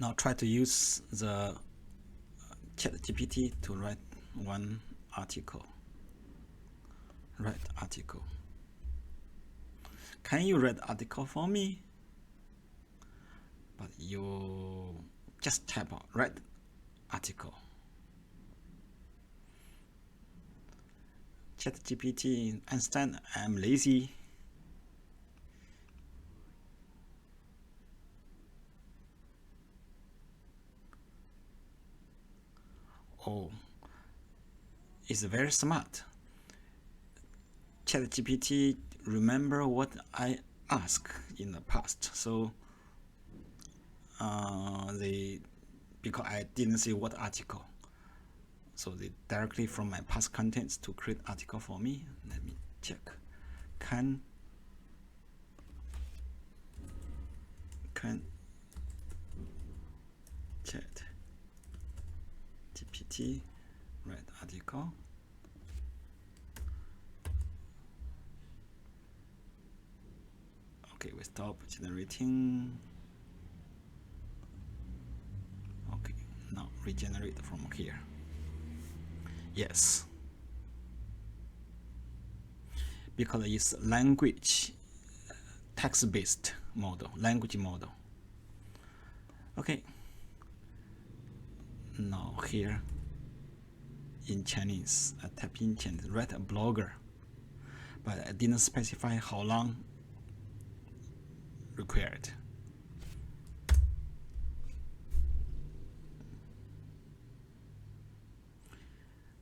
Now try to use the ChatGPT to write one article. Write article. Can you write article for me? But you just type out write article. ChatGPT understand I'm lazy. Oh, it's very smart. ChatGPT remember what I asked in the past, so because I didn't see what article, so they directly from my past contents to create article for me. Let me check. Can ChatGPT write article? Okay, we stop generating. Okay, now regenerate from here. Yes, because it's language text-based model, language model. Okay, now here in Chinese, I type in Chinese, write a blogger, but I didn't specify how long required.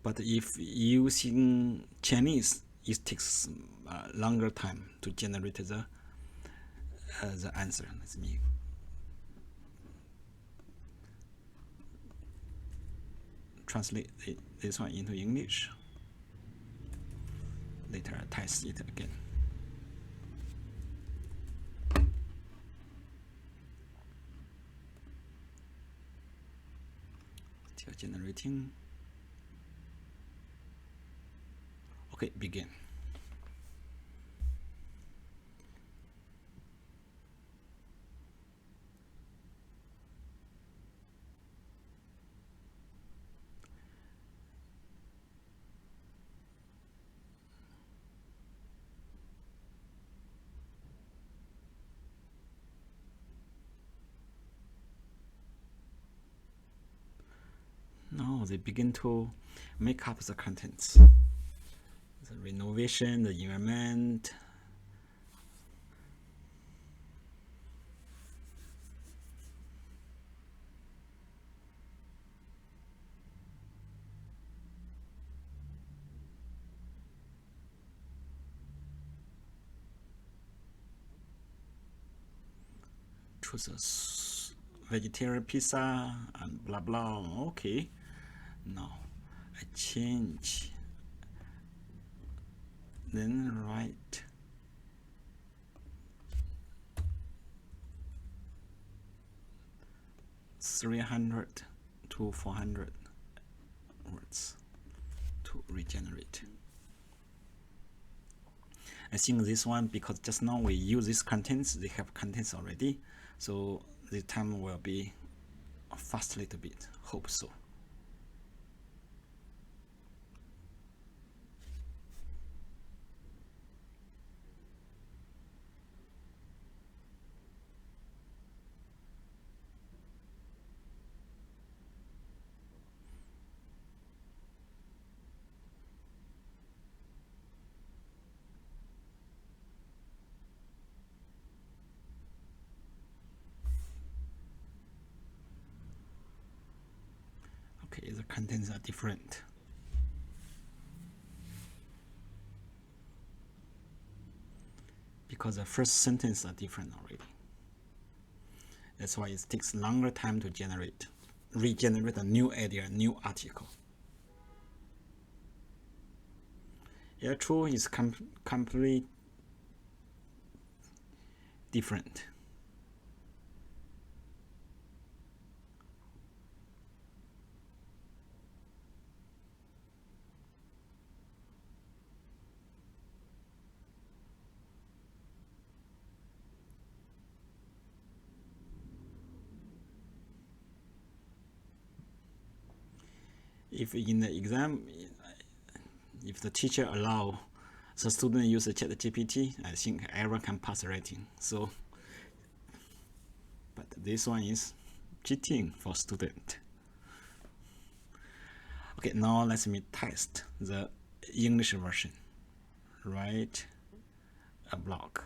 But if using Chinese, it takes longer time to generate the answer. Let me translate this one into English. Later I test it again. Still generating. Okay, begin. Now they begin to make up the contents. The renovation, the environment. Choose a vegetarian pizza and blah blah. Okay, now I change, then write (300 to 400 words to regenerate. I think this one, because just now we use these contents, they have contents already, so the time will be fast a little bit. Hope so. Okay, the contents are different. Because the first sentence are different already. That's why it takes longer time to regenerate a new idea, new article. Yeah, true, is completely different. if in the exam, if the teacher allow the student use the ChatGPT, I think everyone can pass rating. So, but this one is cheating for student. Okay, now let me test the English version. Write a blog.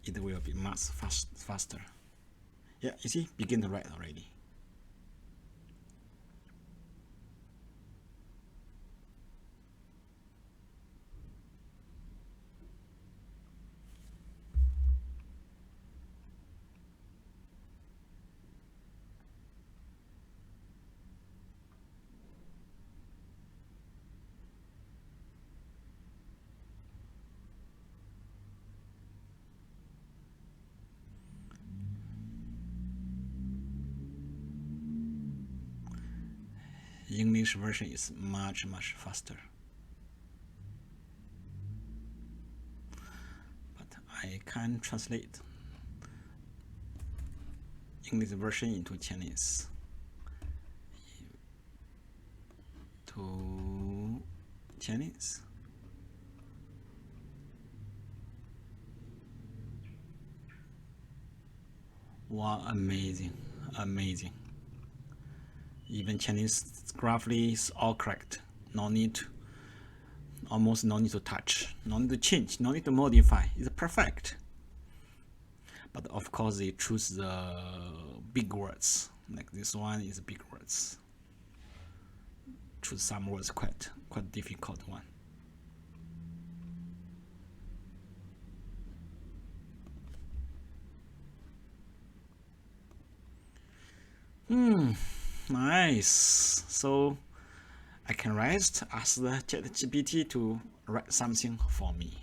It will be much faster. Yeah, you see, begin to write already. English version is much faster. But I can translate English version into Chinese. To Chinese. Wow, amazing. Even Chinese graphically is all correct. Almost no need to touch, no need to change, no need to modify. It's perfect. But of course, they choose the big words. Like this one is big words. Choose some words quite difficult one. Nice. So I can ask the ChatGPT to write something for me.